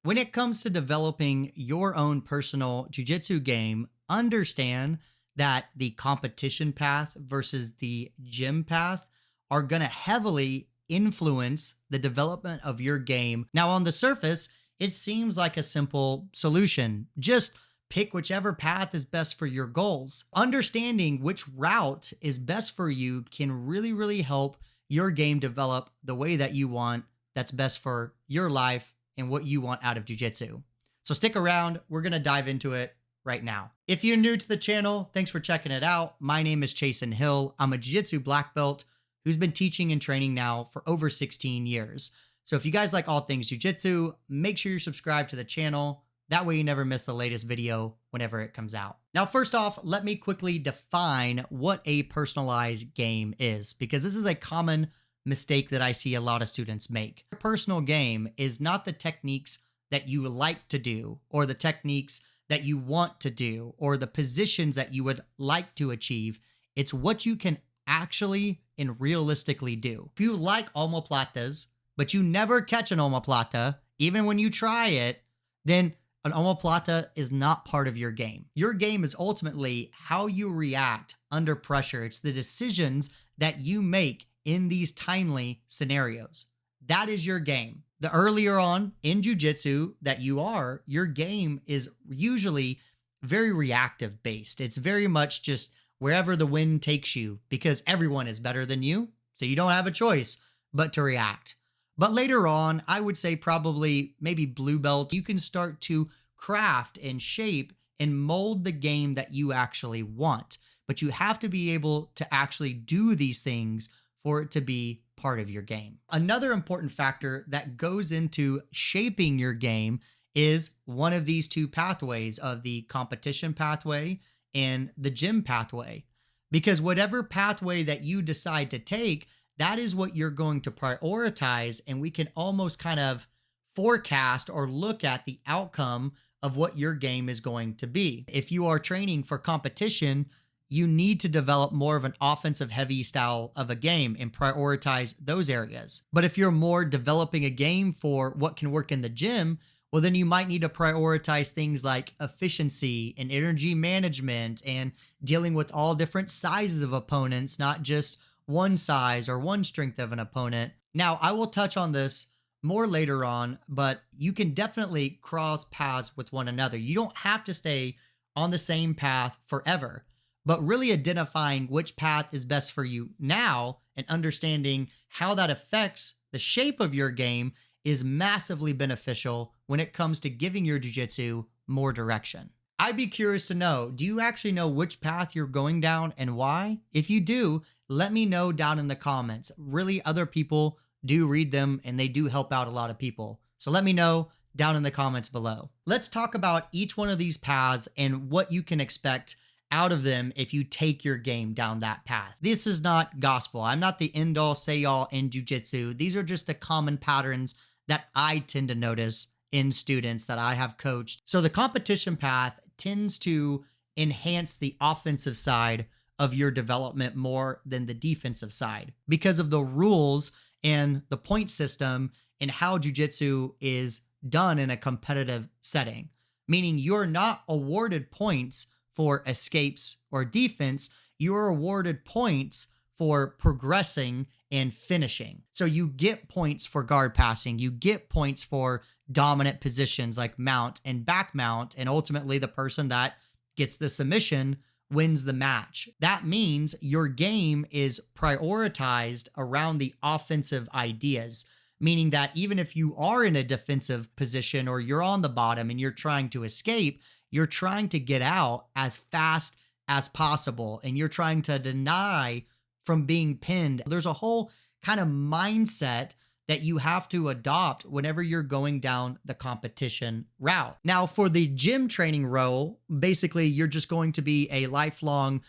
When it comes to developing your own personal jujitsu game, understand that the competition path versus the gym path are going to heavily influence the development of your game. Now, on the surface, it seems like a simple solution. Just pick whichever path is best for your goals. Understanding which route is best for you can really help your game develop the way that you want, that's best for your life and what you want out of jiu-jitsu. So stick around, we're gonna dive into it right now. If you're new to the channel, thanks for checking it out. My name is Chasen Hill. I'm a jiu-jitsu black belt who's been teaching and training now for over 16 years. So if you guys like all things jiu-jitsu, make sure you're subscribed to the channel. That way you never miss the latest video whenever it comes out. Now, first off, let me quickly define what a personalized game is, because this is a common mistake that I see a lot of students make. A personal game is not the techniques that you like to do, or the techniques that you want to do, or the positions that you would like to achieve. It's what you can actually and realistically do. If you like omoplatas, but you never catch an omoplata, even when you try it, then an omoplata is not part of your game. Your game is ultimately how you react under pressure. It's the decisions that you make in these timely scenarios. That is your game. The earlier on in jiu-jitsu that you are, your game is usually very reactive based. It's very much just wherever the wind takes you, because everyone is better than you, so you don't have a choice but to react. But later on, I would say probably maybe blue belt, you can start to craft and shape and mold the game that you actually want. But you have to be able to actually do these things for it to be part of your game. Another important factor that goes into shaping your game is one of these two pathways of the competition pathway and the gym pathway. Because whatever pathway that you decide to take, that is what you're going to prioritize, and we can almost kind of forecast or look at the outcome of what your game is going to be. If you are training for competition, you need to develop more of an offensive heavy style of a game and prioritize those areas. But if you're more developing a game for what can work in the gym, well, then you might need to prioritize things like efficiency and energy management and dealing with all different sizes of opponents, not just one size or one strength of an opponent. Now, I will touch on this more later on, but you can definitely cross paths with one another. You don't have to stay on the same path forever, but really identifying which path is best for you now and understanding how that affects the shape of your game is massively beneficial when it comes to giving your jiu-jitsu more direction. I'd be curious to know, do you actually know which path you're going down and why? If you do, let me know down in the comments. Really, other people do read them and they do help out a lot of people. So let me know down in the comments below. Let's talk about each one of these paths and what you can expect out of them if you take your game down that path. This is not gospel. I'm not the end all say all in jiu-jitsu. These are just the common patterns that I tend to notice in students that I have coached. So the competition path tends to enhance the offensive side of your development more than the defensive side because of the rules and the point system and how jiu-jitsu is done in a competitive setting. Meaning you're not awarded points for escapes or defense, you're awarded points for progressing and finishing. So you get points for guard passing, you get points for dominant positions like mount and back mount, and ultimately the person that gets the submission wins the match. That means your game is prioritized around the offensive ideas, meaning that even if you are in a defensive position or you're on the bottom and you're trying to escape, you're trying to get out as fast as possible and you're trying to deny from being pinned. There's a whole kind of mindset that you have to adopt whenever you're going down the competition route. Now, for the gym training role, basically you're just going to be a lifelong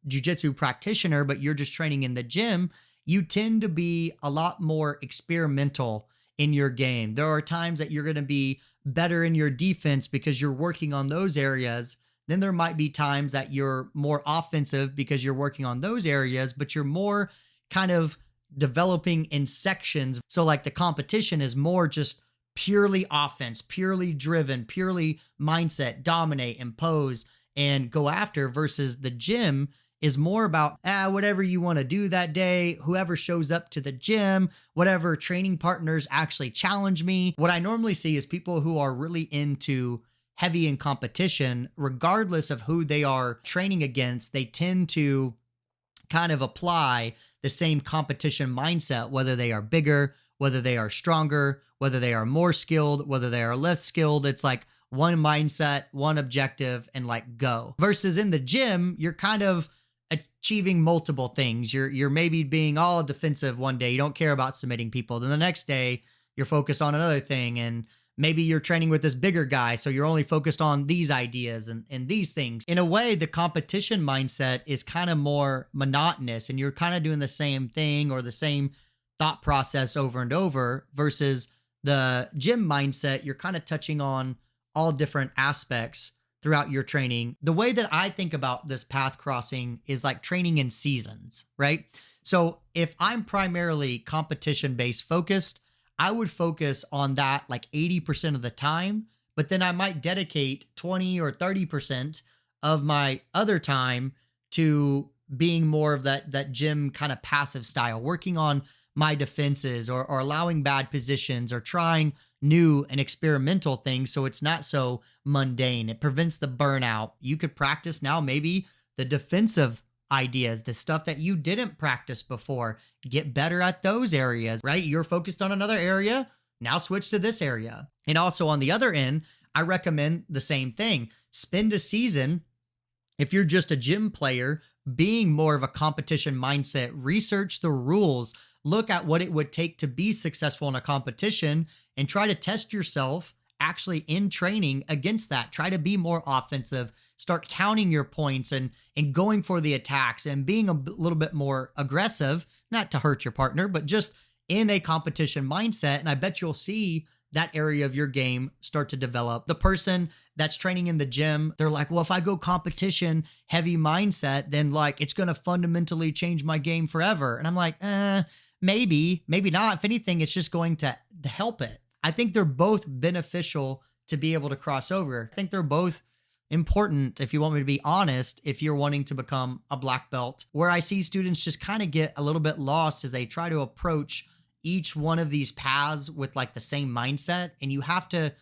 jiu-jitsu practitioner, but you're just training in the gym. You tend to be a lot more experimental in your game. There are times that you're going to be better in your defense because you're working on those areas. Then there might be times that you're more offensive because you're working on those areas, but you're more kind of developing in sections. So like the competition is more just purely offense, purely driven, purely mindset, dominate, impose, and go after, versus the gym is more about whatever you want to do that day, whoever shows up to the gym, whatever training partners actually challenge me. What I normally see is people who are really into heavy in competition, regardless of who they are training against, they tend to kind of apply the same competition mindset, whether they are bigger, whether they are stronger, whether they are more skilled, whether they are less skilled. It's like one mindset, one objective, and like go. Versus in the gym, you're kind of achieving multiple things. You're maybe being all defensive one day. You don't care about submitting people. Then the next day, you're focused on another thing. And maybe you're training with this bigger guy, so you're only focused on these ideas and these things. In a way, the competition mindset is kind of more monotonous, and you're kind of doing the same thing or the same thought process over and over, versus the gym mindset, you're kind of touching on all different aspects throughout your training. The way that I think about this path crossing is like training in seasons, right? So if I'm primarily competition based focused, I would focus on that like 80% of the time, but then I might dedicate 20 or 30% of my other time to being more of that gym kind of passive style, working on my defenses or allowing bad positions or trying new and experimental things so it's not so mundane. It prevents the burnout. You could practice now maybe the defensive ideas, the stuff that you didn't practice before. Get better at those areas, right? You're focused on another area, now switch to this area. And also on the other end, I recommend the same thing. Spend a season, if you're just a gym player, being more of a competition mindset. Research the rules, look at what it would take to be successful in a competition, and try to test yourself actually in training against that. Try to be more offensive, start counting your points and going for the attacks and being a little bit more aggressive, not to hurt your partner, but just in a competition mindset. And I bet you'll see that area of your game start to develop. The person that's training in the gym, they're like, well, if I go competition heavy mindset, then like it's going to fundamentally change my game forever. And I'm like, maybe not. If anything, it's just going to help it. I think they're both beneficial to be able to cross over. I think they're both important, if you want me to be honest, if you're wanting to become a black belt. Where I see students just kind of get a little bit lost as they try to approach each one of these paths with like the same mindset. And you have to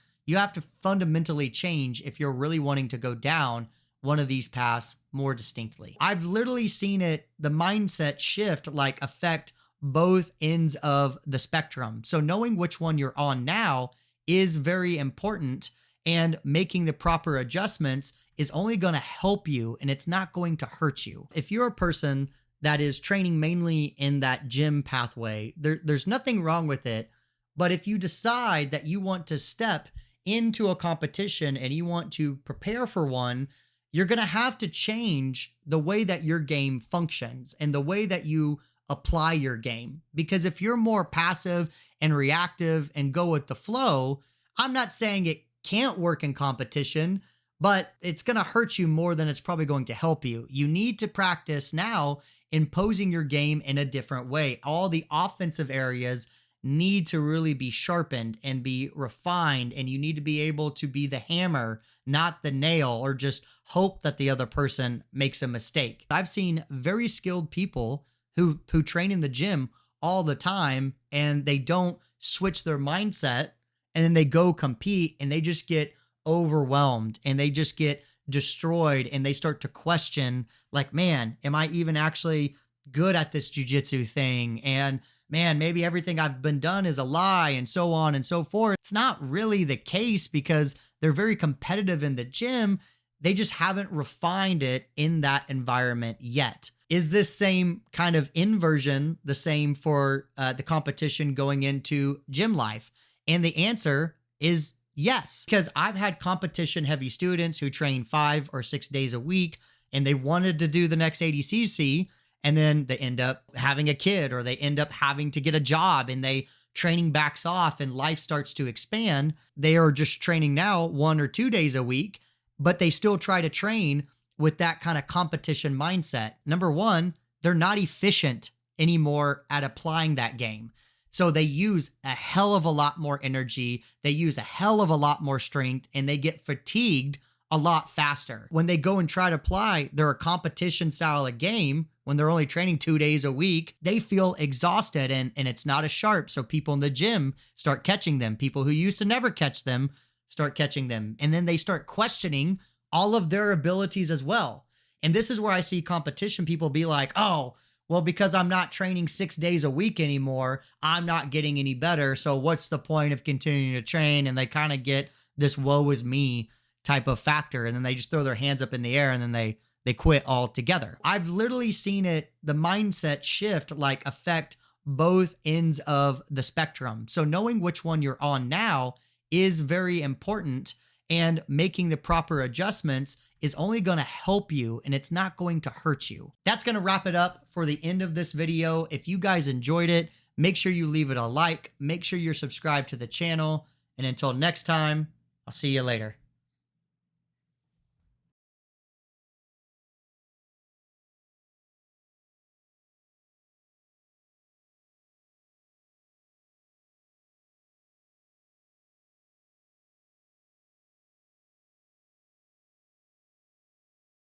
fundamentally change if you're really wanting to go down one of these paths more distinctly. I've literally seen it, the mindset shift, like affect both ends of the spectrum. So knowing which one you're on now is very important, and making the proper adjustments is only going to help you, and it's not going to hurt you. If you're a person that is training mainly in that gym pathway, there's nothing wrong with it. But if you decide that you want to step into a competition and you want to prepare for one, you're going to have to change the way that your game functions and the way that you apply your game. Because if you're more passive and reactive and go with the flow, I'm not saying it can't work in competition, but it's going to hurt you more than it's probably going to help you. You need to practice now imposing your game in a different way. All the offensive areas need to really be sharpened and be refined, and you need to be able to be the hammer, not the nail, or just hope that the other person makes a mistake. I've seen very skilled people who train in the gym all the time, and they don't switch their mindset, and then they go compete and they just get overwhelmed and they just get destroyed, and they start to question like, man, am I even actually good at this jiu-jitsu thing? And man, maybe everything I've been done is a lie, and so on and so forth. It's not really the case, because they're very competitive in the gym. They just haven't refined it in that environment yet. Is this same kind of inversion the same for the competition going into gym life? And the answer is yes, because I've had competition heavy students who train 5 or 6 days a week, and they wanted to do the next ADCC, and then they end up having a kid, or they end up having to get a job, and training backs off and life starts to expand. They are just training now 1 or 2 days a week, but they still try to train with that kind of competition mindset. Number one, they're not efficient anymore at applying that game. So they use a hell of a lot more energy, they use a hell of a lot more strength, and they get fatigued a lot faster. When they go and try to apply their competition style of game, when they're only training 2 days a week, they feel exhausted and it's not as sharp. So people in the gym start catching them. People who used to never catch them start catching them. And then they start questioning all of their abilities as well. And this is where I see competition people be like, oh, well, because I'm not training 6 days a week anymore, I'm not getting any better. So what's the point of continuing to train? And they kind of get this woe is me type of factor. And then they just throw their hands up in the air and then they quit altogether. I've literally seen it, the mindset shift, like affect both ends of the spectrum. So knowing which one you're on now is very important, and making the proper adjustments is only going to help you and it's not going to hurt you. That's going to wrap it up for the end of this video. If you guys enjoyed it, make sure you leave it a like, make sure you're subscribed to the channel, and until next time, I'll see you later.